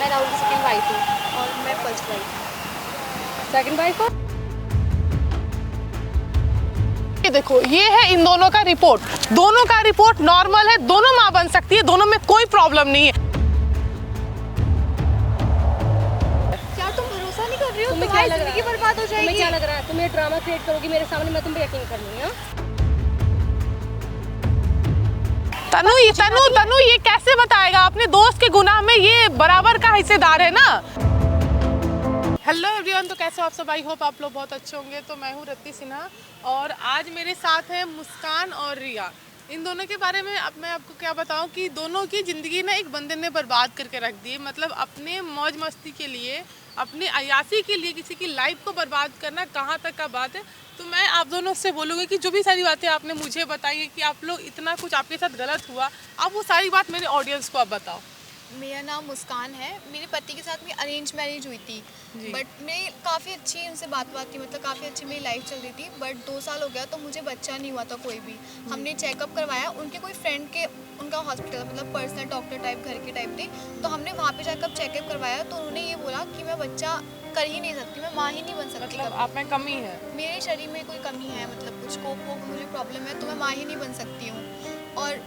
मैं राहुल की second wife हूँ और मैं फर्स्ट वाइफ। सेकंड वाइफ हो? ये देखो, ये है इन दोनों का रिपोर्ट। दोनों का रिपोर्ट नॉर्मल है, दोनों माँ बन सकती है, दोनों में कोई प्रॉब्लम नहीं है। क्या तुम भरोसा नहीं कर रही हो? तुम्हें क्या तुम्हारी लग रहा जिंदगी है? बर्बाद हो जाएगी। तुम्हें क्या लग रहा है? तुम ये ड्रामा क्रिएट करोगी मेरे सामने, मैं तुम पे यकीन कर लूंगी। तनु ये कैसे बताएगा? अपने दोस्त के गुनाह में ये बराबर का हिस्सेदार है ना। हेलो एवरीवन, तो कैसे हो आप सब? आई होप आप लोग बहुत अच्छे होंगे। तो मैं हूँ रत्ती सिन्हा और आज मेरे साथ है मुस्कान और रिया। इन दोनों के बारे में अब मैं आपको क्या बताऊं कि दोनों की ज़िंदगी ना एक बंदे ने बर्बाद करके रख दी। मतलब अपने मौज मस्ती के लिए, अपनी अयासी के लिए किसी की लाइफ को बर्बाद करना कहाँ तक का बात है। तो मैं आप दोनों से बोलूँगी कि जो भी सारी बातें आपने मुझे बताई है कि आप लोग इतना कुछ आपके साथ गलत हुआ, आप वो सारी बात मेरे ऑडियंस को आप बताओ। मेरा नाम मुस्कान है। मेरे पति के साथ में अरेंज मैरिज हुई थी, बट मेरी काफ़ी अच्छी उनसे बात थी, मतलब काफ़ी अच्छी मेरी लाइफ चल रही थी। बट 2 साल हो गया तो मुझे बच्चा नहीं हुआ था कोई भी। हमने चेकअप करवाया, उनके कोई फ्रेंड के, उनका हॉस्पिटल मतलब पर्सनल डॉक्टर टाइप घर के टाइप थे, तो हमने वहाँ पे जाकर चेकअप करवाया तो उन्होंने ये बोला कि मैं बच्चा कर ही नहीं सकती, मैं माँ ही नहीं बन सकती। मतलब आप में कमी है, मेरे शरीर में कोई कमी है, मतलब कुछ कोप मुझे प्रॉब्लम है, तो मैं माँ ही नहीं बन सकती हूँ। और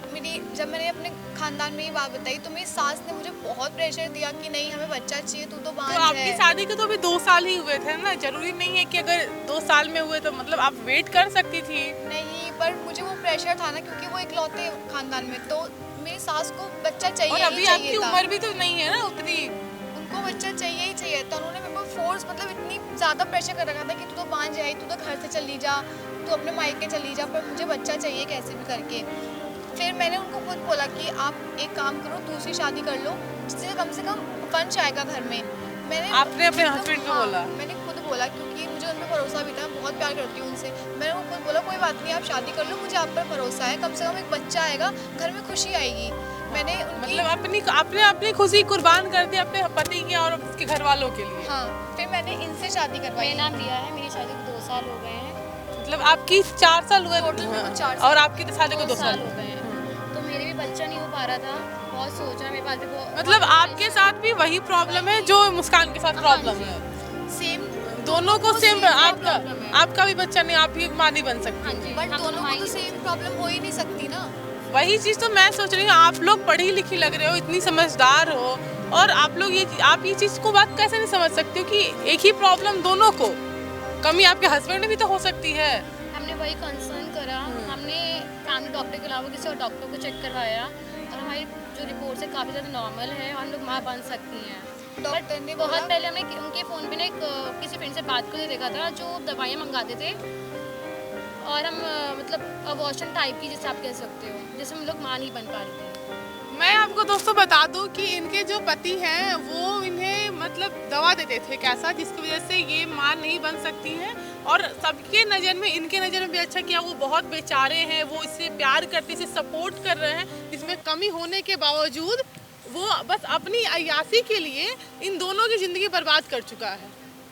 जब मैंने अपने खानदान में ये बात बताई तो मेरी सास ने मुझे बहुत प्रेशर दिया कि नहीं हमें बच्चा चाहिए, तू तो बांझ है। तो आपकी शादी के तो अभी 2 साल ही हुए थे ना, जरूरी नहीं है कि अगर 2 साल में हुए तो मतलब आप वेट कर सकती थी। नहीं, पर मुझे वो प्रेशर था ना, क्योंकि वो इकलौते खानदान में, तो मेरी सास को बच्चा चाहिए और अभी आपकी उम्र भी तो नहीं है ना उतनी, उनको बच्चा चाहिए ही चाहिए था। उन्होंने मेरे को फोर्स, मतलब इतनी ज़्यादा प्रेशर कर रखा था कि तू तो बांझ है, तू तो घर से चली जा, तू अपने मायके चली जा, पर मुझे बच्चा चाहिए कैसे भी करके। फिर मैंने उनको खुद बोला कि आप एक काम करो, दूसरी शादी कर लो, जिससे कम से कम वंश आएगा घर में। मैंने आपने अपने हस्बैंड को बोला? मैंने खुद बोला, क्योंकि मुझे उन पर भरोसा भी था, बहुत प्यार करती हूँ उनसे। मैंने उनको खुद बोला कोई बात नहीं, आप शादी कर लो, मुझे आप पर भरोसा है, कम से कम एक बच्चा आएगा, घर में खुशी आएगी। मैंने मतलब आपने अपनी खुशी कुर्बान कर दी अपने पति की और उसके घर वालों के लिए। हाँ, फिर मैंने इनसे शादी करवाई। मेरा नाम रिया है, मेरी शादी को 2 साल हो गए हैं। मतलब आपकी 4 साल हुए टोटल में 4 साल। और आपकी शादी को 2 साल हो गए हैं। तो मेरे भी बच्चा नहीं हो पा रहा था, बहुत सोचा, मेरे पास भी मतलब आपके साथ भी वही प्रॉब्लम है जो मुस्कान के साथ प्रॉब्लम है। सेम, दोनों को सेम। आपका भी बच्चा नहीं, आप भी माँ नहीं बन सकती। बट दोनों को तो सेम प्रॉब्लम हो ही नहीं सकती ना। वही चीज़ तो मैं सोच रही हूँ, आप लोग पढ़ी लिखी लग रहे हो, इतनी समझदार हो, और आप लोग आप ये चीज़ को बात कैसे नहीं समझ सकते हो कि एक ही प्रॉब्लम दोनों को, कमी आपके हस्बैंड में भी तो हो सकती है। हमने वही कंसर्न करा, हमने फैमिली डॉक्टर के अलावा किसी और डॉक्टर को चेक करवाया और हमारी जो रिपोर्ट है काफ़ी ज़्यादा नॉर्मल है और हम लोग माँ बन सकती हैं। डॉक्टर ने बहुत पहले हमने उनके फ़ोन पे ना किसी फ्रेंड से बात करके देखा था जो दवाइयाँ मंगाते थे, और हम मतलब अबॉर्शन टाइप की, जैसे आप कह सकते हो, जैसे हम लोग माँ नहीं बन पा रहे थे। मैं आपको दोस्तों बता दूं कि इनके जो पति हैं वो इन्हें मतलब दवा देते थे कैसा, जिसकी वजह से ये माँ नहीं बन सकती हैं। और सबके नज़र में, इनके नज़र में भी अच्छा किया, वो बहुत बेचारे हैं, वो इससे प्यार करते, इसे सपोर्ट कर रहे हैं। इसमें कमी होने के बावजूद वो बस अपनी अय्यासी के लिए इन दोनों की ज़िंदगी बर्बाद कर चुका है।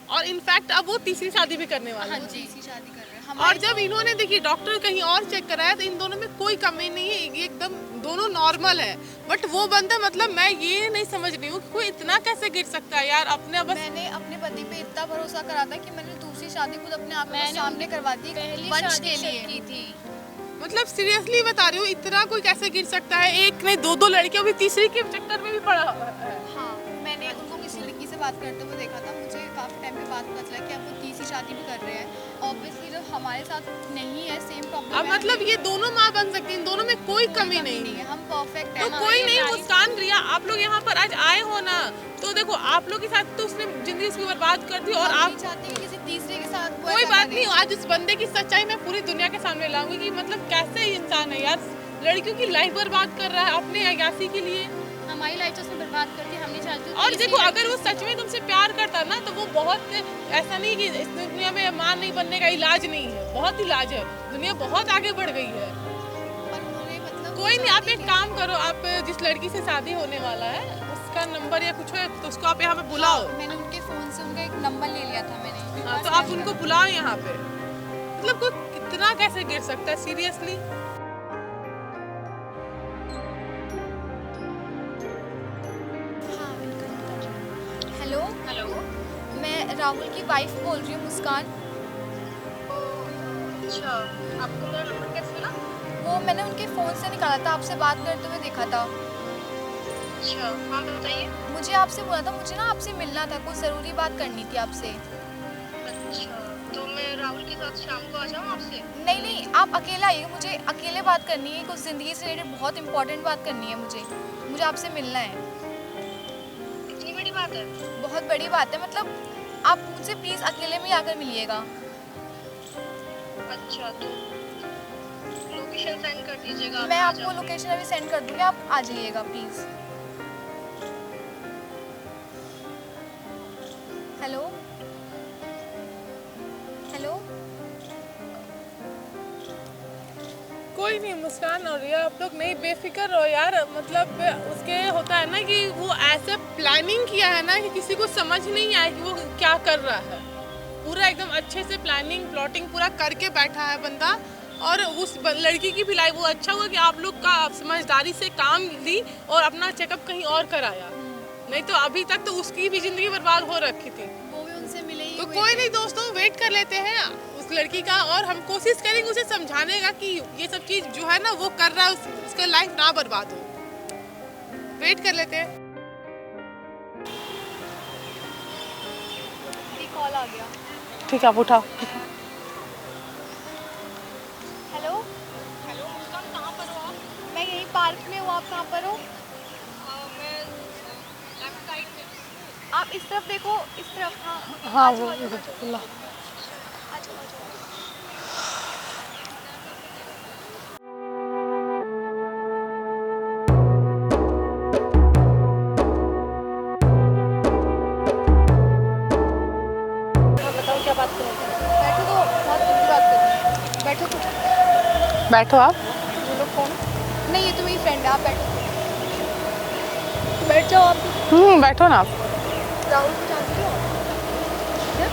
और इनफैक्ट अब वो तीसरी शादी भी करने वाला है। हाँ जी, इसी शादी कर रहे हैं। और जब इन्होंने देखिए डॉक्टर कहीं और चेक कराया तो इन दोनों में कोई कमी नहीं है, ये एकदम दोनों नॉर्मल है। बट वो बंदा, मतलब मैं ये नहीं समझ रही हूँ कि कोई इतना कैसे गिर सकता है यार अपने। बस मैंने अपने पति पे इतना भरोसा करा था कि मैंने दूसरी शादी खुद अपने आप के सामने करवा दी, पहली वंश शादी के लिए की थी। मतलब सीरियसली बता रही हूँ, इतना कोई कैसे गिर सकता है? एक नहीं, 2 लड़कियों भी, तीसरी के चक्कर में भी पड़ा है। हाँ, मैंने उनको किसी लड़की से बात करते हुए देखा था, मुझे काफ़ी टाइम पे बात पता चला कि आप वो तीसरी शादी भी कर रहे हैं। ऑब्वियसली जो हमारे साथ नहीं है, सेम प्रॉब्लम अब मतलब ये दोनों माँ बन सकती हैं, इन दोनों में कोई कमी नहीं है, हम परफेक्ट तो हैं। कोई नहीं। मुस्कान, रिया, आप लोग यहाँ पर आज आए हो ना, तो देखो आप लोग के साथ तो उसने जिंदगी उसकी बर्बाद कर दी, और आप चाहते हैं कि किसी तीसरे के साथ कोई बात नहीं। आज इस बंदे की सच्चाई मैं पूरी दुनिया के सामने लाऊंगी कि मतलब कैसे इंसान है यार, लड़कियों की लाइफ बर्बाद कर रहा है अपने अयासी के लिए। हमारी लाइफ तो उसने बर्बाद कर दी, हम नहीं चाहते। और देखो अगर वो सच में तुमसे प्यार करता ना तो वो बहुत, ऐसा नहीं कि इस दुनिया में मां नहीं बनने का इलाज नहीं है, बहुत इलाज है, दुनिया बहुत आगे बढ़ गई है। मतलब कोई नहीं, आप एक काम करो, आप जिस लड़की से शादी होने वाला है उसका नंबर या कुछ है तो उसको आप यहाँ पे बुलाओ। मैंने उनके फ़ोन से उनका एक नंबर ले लिया था मैंने। हाँ, तो आप उनको बुलाओ यहाँ पे। मतलब कोई कितना कैसे गिर सकता है सीरियसली? हेलो। मैं राहुल की वाइफ बोल रही हूँ, मुस्कान। अच्छा, आपको मेरा नंबर कैसे मिला? वो मैंने उनके फ़ोन से निकाला था, आपसे बात करते हुए देखा था। अच्छा, हाँ बताइए। मुझे आपसे बोला था, मुझे ना आपसे मिलना था, कुछ ज़रूरी बात करनी थी आपसे। अच्छा, तो मैं राहुल के साथ शाम को आ जाऊँ आपसे? नहीं नहीं, आप अकेला आइए, मुझे अकेले बात करनी है, कुछ ज़िंदगी से रिलेटेड बहुत इंपॉर्टेंट बात करनी है मुझे आपसे मिलना है। इतनी बड़ी बात है? बहुत बड़ी बात है, मतलब आप मुझसे प्लीज़ अकेले में ही आकर मिलिएगा। अच्छा, तो लोकेशन सेंड कर दीजिएगा। मैं आपको लोकेशन अभी सेंड कर दूँगी, आप आ जाइएगा प्लीज़। Hello hello. कोई नहीं मुस्कान और रिया, आप लोग नहीं बेफिक्र हो यार। मतलब उसके होता है ना कि वो ऐसे प्लानिंग किया है ना कि किसी को समझ नहीं आया कि वो क्या कर रहा है। पूरा एकदम अच्छे से प्लानिंग प्लॉटिंग पूरा करके बैठा है बंदा। और उस लड़की की भी लाइफ, वो अच्छा हुआ कि आप लोग का समझदारी से काम ली और अपना चेकअप कहीं और कराया, नहीं तो अभी तक तो उसकी भी जिंदगी बर्बाद हो रखी थी। वो भी उनसे मिले ही तो हुए कोई थे। नहीं दोस्तों, वेट कर लेते हैं उस लड़की का और हम कोशिश करेंगे उसे समझाने का कि ये सब चीज़ जो है ना वो कर रहा है, उसका लाइफ ना बर्बाद हो। वेट कर लेते हैं। कॉल आ गया। ठीक है, आप उठाओ। हेलो हेलो मुस्कान, कहाँ पर हो आप? मैं यहीं पार्क में हूँ, आप कहाँ पर हो? मैं लेफ्ट साइड में। आप इस तरफ देखो, इस तरफ। हाँ हाँ, आ वो जाओ, आ जाओ, इधर खुला। आ जाओ, आ जाओ। बताओ क्या बात करोगे? बैठो, तो बहुत जल्दी बात करनी है। बैठो तो। बैठो आप। बोलो कौन? नहीं, ये तो मेरी फ्रेंड है, आप बैठो। बैठ जाओ आप। बैठो ना आप। राहुल को जानती हो? क्या?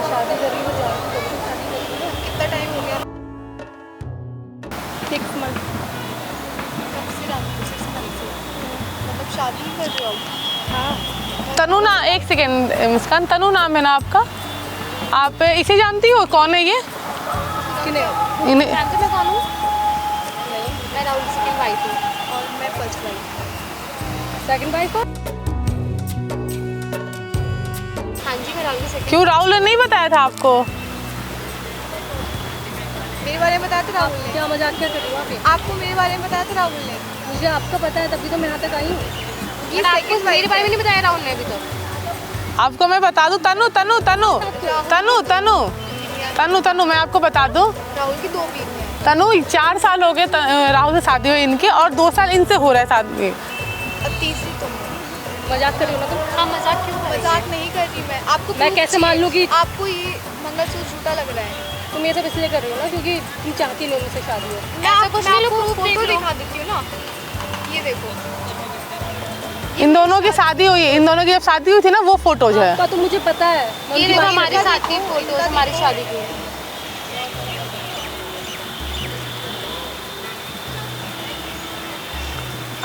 शादी करी हो, जानती हो? शादी करी हो? कितना टाइम हो गया? 6 मंथ। कब से जानती हो? 6 मंथ से। मतलब शादी ही कर रहे हो आप? हाँ। तनु ना, एक सेकेंड मुस्कान, तनु नाम है ना आपका? आप इसे जानती हो? कौन है ये? किन्हें? इन्हें जानते मैं कौन हूँ? नहीं, मैं राहुल की सेकंड वाइफ हूँ और मैं फर्स्ट वाइफ। सेकंड वाइफ हो? हाँ जी, मैं राहुल की सेकंड। क्यों, राहुल ने नहीं बताया था आपको? मेरे बारे में बताया था राहुल ने? क्या मजाक क्या कर रही हो आप? आपको मेरे बारे में बताया था राहुल ने? मुझे आपका पता है, तभी तो मैं यहाँ तक आई हूँ। ये आपको second मेरे wife बारे में है। नहीं बताया राहुल ने अभी तक। आपको मैं बता दूं, तनु तनु तनु तनु तनु तनु तनु मैं आपको बता दूं, राहुल की 2 बीवी हैं। तनु 4 साल हो गए राहुल से शादी हुई इनके, और 2 साल इनसे हो रहा है शादी। अब तीसरी तुम हो। मजाक कर रही हो ना तुम? हाँ, मजाक क्यों कर रही हो? मजाक नहीं कर रही मैं। आपको मैं proof कैसे चाहिए? मान लूँ कि- आपको ये मंगलसूत्र झूठा लग रहा है? तुम ये सब इसलिए कर रही हो ना क्योंकि तुम चाहती नहीं मुझसे शादी हो। मैं ऐसा कुछ नहीं, आपको proof देख फोटो लो। दिखा देती हूँ ना, ये देखो। इन दोनों की शादी हुई, इन दोनों की जब शादी हुई थी ना वो फोटोज है। आपका तो मुझे पता है। ये उनकी देखो, बात हमारे है। साथ की फोटो, हमारी शादी की।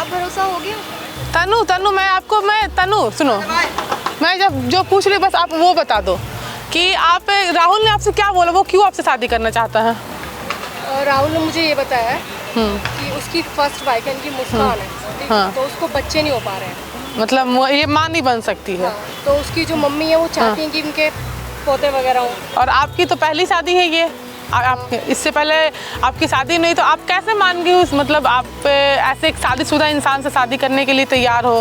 अब भरोसा हो गया? तनु तनु मैं तनु सुनो, मैं जब जो पूछ रही बस आप वो बता दो कि आप, राहुल ने आपसे क्या बोला, वो क्यों आपसे शादी करना चाहता है? और राहुल ने मुझे ये बताया है हम्म, कि उसकी फर्स्ट वाइफ है, इनकी मुस्कान है, ठीक? हाँ। तो उसको बच्चे नहीं हो पा रहे हैं। मतलब ये माँ नहीं बन सकती है। हाँ, तो उसकी जो मम्मी है वो चाहती हैं कि इनके पोते वगैरह हों। और आपकी तो पहली शादी है ये, आप इससे पहले आपकी शादी नहीं, तो आप कैसे मान गई उस, मतलब आप ऐसे एक शादीशुदा इंसान से शादी करने के लिए तैयार हो?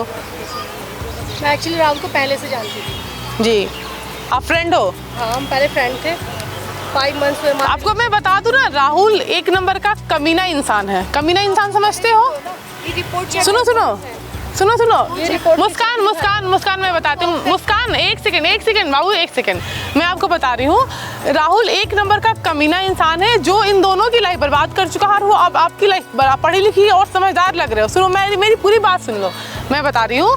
मैं एक्चुअली राहुल को पहले से जानती थी। जी, आप फ्रेंड हो? हाँ, हम पहले फ्रेंड थे। 5 मंथ्स हुए हमारे। आपको मैं बता दूं ना, राहुल एक नंबर का कमीना इंसान है। कमीना इंसान समझते हो? ये रिपोर्ट सुनो सुनो सुनो सुनो, ये रिपोर्ट मुस्कान मुस्कान मुस्कान मैं बताती हूँ। मुस्कान एक सेकंड बाबू, एक सेकंड, मैं आपको बता रही हूँ। राहुल एक नंबर का कमीना इंसान है जो इन दोनों की लाइफ बर्बाद कर चुका है, और वो अब आपकी लाइफ पढ़ी लिखी और समझदार लग रहे हो। सुनो, मेरी पूरी बात सुन लो, मैं बता रही हूँ।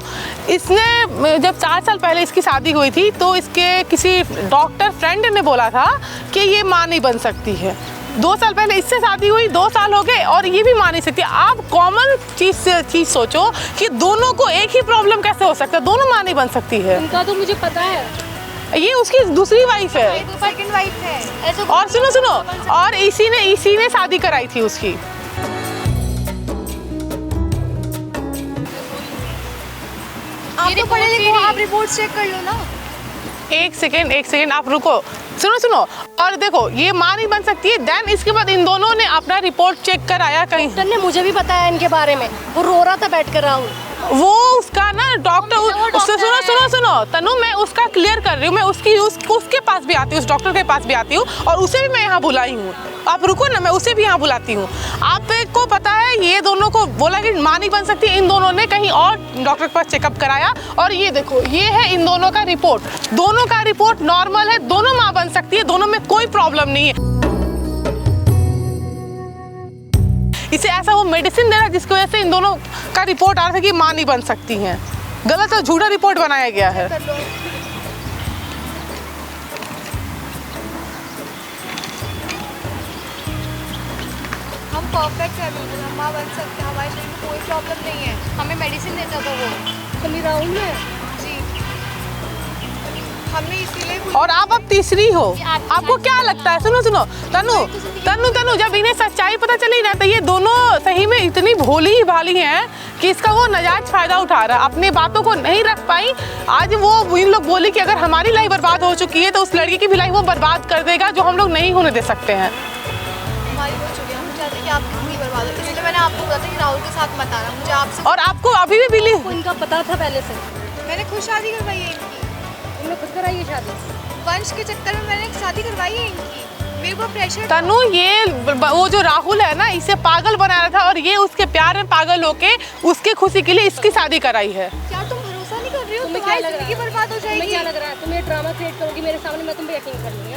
इसने जब 4 साल पहले इसकी शादी हुई थी तो इसके किसी डॉक्टर फ्रेंड ने बोला था कि ये माँ नहीं बन सकती है, 2 साल पहले इससे शादी हुई, 2 साल हो गए और ये भी मान नहीं सकती। आप कॉमन चीज सोचो कि दोनों को एक ही प्रॉब्लम कैसे हो सकता है, दोनों माँ नहीं बन सकती है। उनका तो मुझे पता है, ये उसकी दूसरी वाइफ है। सेकंड वाइफ है ऐसे। और सुनो और इसी ने शादी कराई थी उसकी। आप तो पढ़े लिखे हो, आप रिपोर्ट चेक कर लो ना। एक सेकेंड आप रुको, सुनो और देखो ये माँ नहीं बन सकती है। देन इसके बाद इन दोनों ने अपना रिपोर्ट चेक कराया कहीं। डॉक्टर ने मुझे भी बताया इनके बारे में, वो रो रहा था बैठ कर राहुल। वो उसका ना डॉक्टर, सुनो तनु, मैं उसका क्लियर कर रही हूँ। मैं उसके पास भी आती हूँ, उस डॉक्टर के पास भी आती हूँ और उसे भी मैं यहाँ बुलाई हूँ। आप रुको ना, मैं उसे भी यहाँ बुलाती हूँ। आपको पता है ये दोनों को बोला कि माँ नहीं बन सकती, इन दोनों ने कहीं और डॉक्टर के पास चेकअप कराया और ये देखो ये है इन दोनों का रिपोर्ट। दोनों का रिपोर्ट नॉर्मल है, दोनों माँ बन सकती है, दोनों में कोई प्रॉब्लम नहीं है। इसे ऐसा वो मेडिसिन दे रहा है जिसकी वजह से इन दोनों का रिपोर्ट आ रहा है कि माँ नहीं बन सकती हैं। गलत और झूठा रिपोर्ट बनाया गया है। हम परफेक्ट है बिल्कुल, हम माँ बन सकते हैं, हमारे शरीर में कोई प्रॉब्लम नहीं है। हमें मेडिसिन देता था वो कमी राहुल है जी, हमने इसीलिए। और आप अब तीसरी हो। आपको क्या लगता है, सुनो तनु, जब इन्हें सच्चाई पता चली ना तो ये दोनों सही में इतनी भोली भाली हैं कि इसका वो नाजायज फायदा उठा रहा है। अपनी बातों को नहीं रख पाई। आज वो इन लोग बोली कि अगर हमारी लाइफ बर्बाद हो चुकी है तो उस लड़की की भी लाइफ वो बर्बाद कर देगा, जो हम लोग नहीं होने दे सकते हैं। हमारी हो चुकी है, हम चाहते हैं कि आपकी जिंदगी बर्बाद हो, इसलिए मैंने आपको बोला था कि राहुल के साथ मत आना। मुझे आपसे, और आपको अभी भी बिलीव, इनका पता था पहले से, मैंने खुद शादी करवाई है इनकी। उन्होंने खुद कराई है शादी, वंश के चक्कर में मैंने शादी करवाई है इनकी। मेरे को प्रेशर तनु, ये वो जो राहुल है ना इसे पागल बना रहा था और ये उसके प्यार में पागल होके उसकी खुशी के लिए इसकी शादी कराई है। क्या तुम भरोसा नहीं कर रही हो? तुम्हें क्या तुम्हारी लग रहा जिंदगी है? बर्बाद हो जाएगी। तुम्हें क्या लग रहा है? तुम ये ड्रामा क्रिएट करोगी मेरे सामने, मैं तुम पे यकीन कर लूंगी।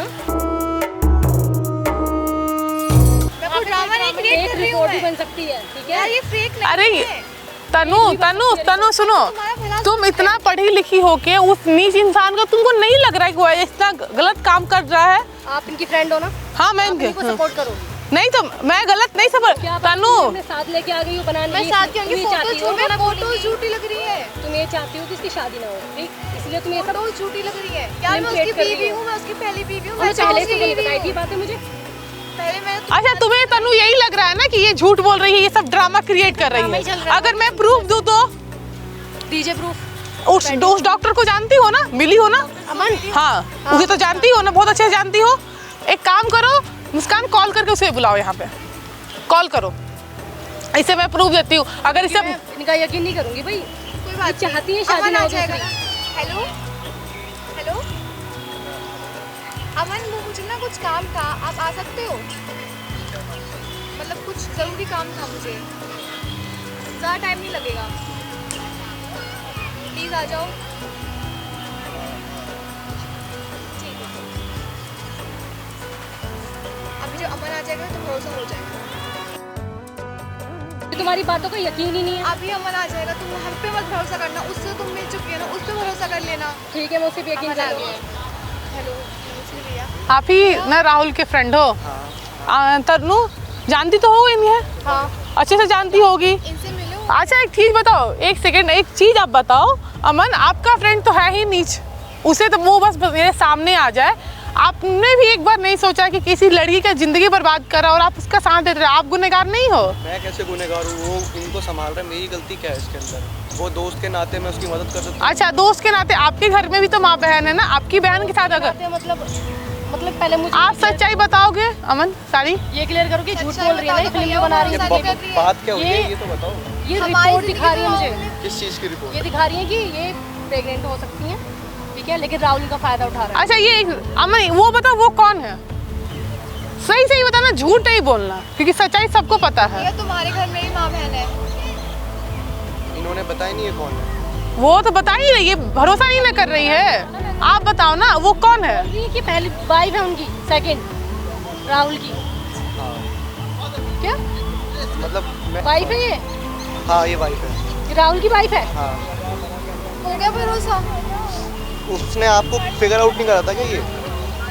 मैं कोई ड्रामा नहीं क्रिएट कर रही हूँ। भी बन सकती है, ठीक यार है? ये फेक नहीं अरे है। तनु सुनो, तुम इतना पढ़ी लिखी होके उस नीच इंसान को तुमको नहीं लग रहा है कि वो इतना गलत काम कर रहा है? आप इनकी फ्रेंड हो ना? हाँ मैं इनको सपोर्ट करो। नहीं तो मैं गलत नहीं सपोर्ट। तनु मैं साथ लेके आ गई हूँ बनाने। मैं साथ क्योंकि चाहती हूँ फोटो झूठी लग रही है। तुम ये चाहती हो कि इसकी शादी ना हो, ठीक? इसलिए तुम ये सब फोटो झूठी लग रही है। यार मैं उसकी बीवी हूँ, मैं उसकी पहली बीवी हूँ। पहले से नहीं बताई थी बातें मुझे। पहले मैं अच्छा तुम्हें तनु यही लग रहा है ना कि ये झूठ बोल रही है, ये सब ड्रामा क्रिएट कर रही है? अगर मैं प्रूफ दूं तो? दीजिए प्रूफ। उस डॉक्टर को जानती हो ना, मिली हो ना? अमन? हाँ उसे तो जानती हो ना, बहुत अच्छे से जानती हो। एक काम करो मुस्कान, कॉल करके उसे बुलाओ यहाँ पे, कॉल करो। इसे मैं प्रूफ देती हूँ। अगर इसे इनका यकीन नहीं करूंगी भाई। कोई बात चाहती है शादी ना हो जाएगा। दूसरी। हेलो हेलो अमन, वो मुझे ना कुछ काम था, आप आ सकते हो? मतलब कुछ ज़रूरी काम था मुझे, ज़्यादा टाइम नहीं लगेगा, प्लीज़ आ जाओ। ठीक है, अभी जब अमन आ जाएगा तो भरोसा हो जाएगा। तुम्हारी बातों का यकीन ही नहीं है। अभी अमन आ जाएगा, तुम हम पे मत भरोसा करना, उससे तुम मिल चुकी है ना, उस पे भरोसा कर लेना। ठीक है, मैं उसे भी यकीन कर लूंगी। हेलो भैया, आप ही ना राहुल के फ्रेंड हो? तनु जानती तो हो इन्हें? हाँ अच्छे से जानती होगी। इनसे मिलो। अच्छा एक चीज बताओ, एक सेकंड, एक चीज आप बताओ। अमन आपका फ्रेंड तो है ही नीच, उसे तो वो बस मेरे सामने आ जाए। आपने भी एक बार नहीं सोचा कि किसी लड़की का जिंदगी बर्बाद करा और आप उसका साथ दे रहे हो? आप गुनहगार नहीं हो? मैं कैसे गुनहगार हूँ? वो इनको संभाल रहा है, मेरी गलती क्या है इसके अंदर? वो दोस्त के नाते मैं उसकी मदद कर सकता हूँ। अच्छा दोस्त के नाते, आपके घर में भी तो माँ बहन है ना, आपकी बहन के साथ अगर मतलब पहले मुझे आप सच्चाई बताओगे अमन सारी? ये क्लियर करो कि झूठ बोल रही है ना, फिल्म बना रही है। बात क्या हुई है ये तो बताओ। ये रिपोर्ट दिखा रही है मुझे, किस चीज़ की रिपोर्ट? ये दिखा रही है कि ये प्रेग्नेंट हो सकती हैं, ठीक है, लेकिन राहुल का फायदा उठा रहा है। अच्छा ये अमन वो बताओ वो कौन है? सही सही बताना, झूठ नहीं बोलना, क्योंकि सच्चाई सबको पता है। ये तुम्हारे घर मेरी माँ बहन है। इन्होंने बताया नहीं है कौन है। वो तो बता ही रही है, भरोसा नहीं ना कर रही है। आप बताओ ना वो कौन है? ये कि पहली वाइफ है उनकी, सेकंड राहुल की। हाँ क्या मतलब मैं, वाइफ है ये? हाँ ये वाइफ है। ये राहुल की वाइफ है? हाँ हो गया भरोसा? उसने आपको फिगर आउट नहीं करा था क्या ये?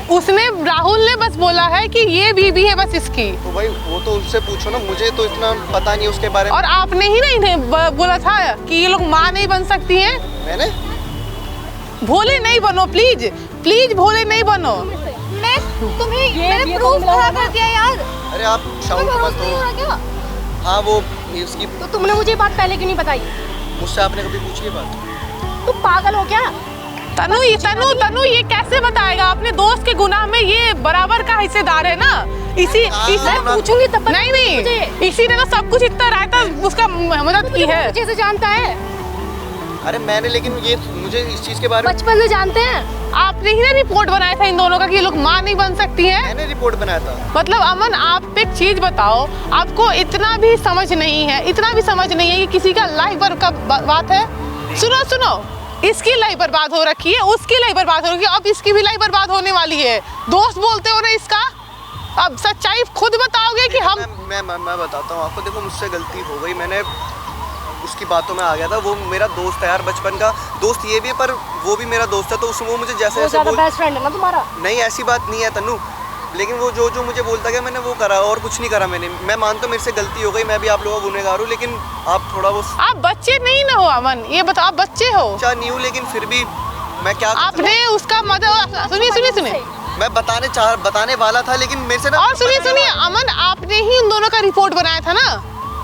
उसने राहुल ने बस बोला है कि ये बीबी है बस इसकी। तो भाई वो तो उनसे पूछो ना, मुझे तो इतना पता नहीं उसके बारे में। और आपने ही ना इन्हें बोला था कि ये लोग माँ नहीं बन सकती हैं। मैंने भोले नहीं बनो प्लीज, प्लीज भोले नहीं बनो। मैं तुम्हें मैंने प्रूफ खड़ा कर दिया यार। अरे आप शाउट मत हो। क्या? हाँ वो उसकी, तो तुमने मुझे बात पहले क्यों नहीं बताई? मुझसे आपने कभी पूछी है बात? तुम पागल हो क्या? तनु ये कैसे बताएगा? अपने दोस्त के गुनाह में ये बराबर का हिस्सेदार है ना। इसी पूछूंगी तब नहीं इसी ने तो सब कुछ इतना रायता उसका मदद की है। जैसे जानता है अरे मैंने, लेकिन ये मुझे इस चीज के बारे में बचपन से जानते हैं। आपने ही ना रिपोर्ट बनाया था इन दोनों का कि ये लोग माँ नहीं बन सकती हैं। मैंने रिपोर्ट बनाया था। मतलब अमन आप एक चीज बताओ, आपको इतना भी समझ नहीं है, इतना भी समझ नहीं है कि किसी का लाइफ का बात है। सुनो, इसकी लाइफ बर्बाद हो रखी है, उसकी लाइफ बर्बाद हो रखी है, अब इसकी भी लाइफ बर्बाद होने वाली है। दोस्त बोलते हो ना इसका, अब सच्चाई खुद बताओगे कि हम। मैं बताता हूँ आपको। देखो मुझसे गलती हो गई, मैंने उसकी बातों में आ गया था। वो मेरा दोस्त है यार, बचपन का दोस्त ये भी है, पर वो भी मेरा दोस्त है। तो वो मुझे जैसे बेस्ट फ्रेंड है ना तुम्हारा? नहीं ऐसी बात नहीं है तन्नू, लेकिन वो जो मुझे बोलता गया मैंने वो करा और कुछ नहीं करा मैंने। मैं मानता हूँ मेरे से गलती हो गई, मैं भी आप लोगों का गुनहगार हूँ, लेकिन आप थोड़ा वो। आप बच्चे नहीं ना हो अमन, ये बताओ आप बच्चे हो? अच्छा नहीं हूँ, लेकिन फिर भी मैं क्या आपने उसका मदद सुनिए मैं बताने वाला था, लेकिन मेरे से ना। और सुनिए अमन, आपने ही उन दोनों का रिपोर्ट बनाया था ना।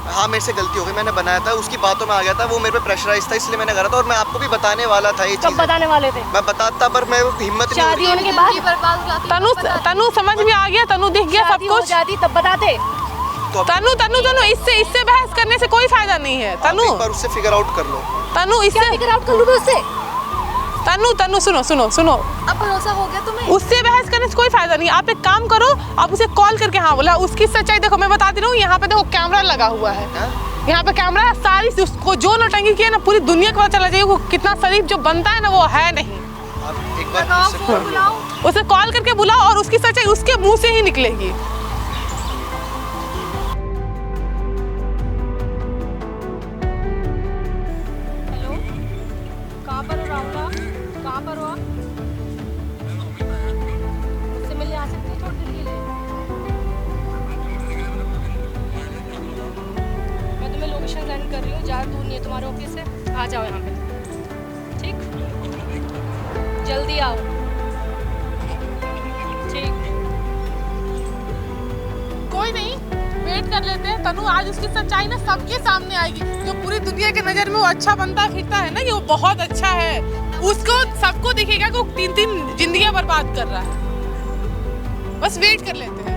हाँ मेरे से गलती हो गई, मैंने बनाया था, उसकी बातों में आ गया था, वो मेरे पे प्रेशराइज था इसलिए मैंने करा था। और मैं आपको भी बताने वाला था ये चीज़। कब बताने वाले थे? मैं बताता, पर मैं हिम्मत नहीं हो शादी रही। होने के बाद तनु समझ में आ गया, तनु दिख गया सब कुछ। शादी तब बताते। तो तनु इससे बहस करने से कोई फायदा नहीं है। तनु एक बार उससे फिगर आउट कर लो। तनु इससे फिगर आउट कर लूँ उससे। तनु सुनो अब भरोसा हो गया तुम्हें? उससे बहस करने से कोई फायदा नहीं। आप एक काम करो, आप उसे कॉल करके हाँ बोला। उसकी सच्चाई देखो, मैं बता दे रहा हूँ, यहाँ पे देखो कैमरा लगा हुआ है। यहाँ पे कैमरा सारी उसको जो नौटंकी की है ना पूरी दुनिया को पता चला जाएगा। वो कितना शरीफ जो बनता है ना वो है नहीं। आप एक बार उससे कर लो। उसे कॉल करके बुलाओ और उसकी सच्चाई उसके मुंह से ही निकलेगी। हेलो, कहाँ पर हो राहुल? कहाँ पर हो आप? मुझसे मिलने आ सकते हो थोड़ी देर के लिए? मैं तुम्हें लोकेशन सेंड कर रही हूँ, ज़्यादा दूर नहीं है तुम्हारे ऑफिस से। आ जाओ यहाँ पे, ठीक? जल्दी आओ, ठीक? कोई नहीं, वेट कर लेते हैं। तनु आज उसकी सच्चाई ना सबके सामने आएगी। जो पूरी दुनिया के नजर में वो अच्छा बनता फिरता है ना, ये वो बहुत अच्छा है, उसको सबको दिखेगा कि वो 3 जिंदगियां बर्बाद कर रहा है। बस वेट कर लेते हैं।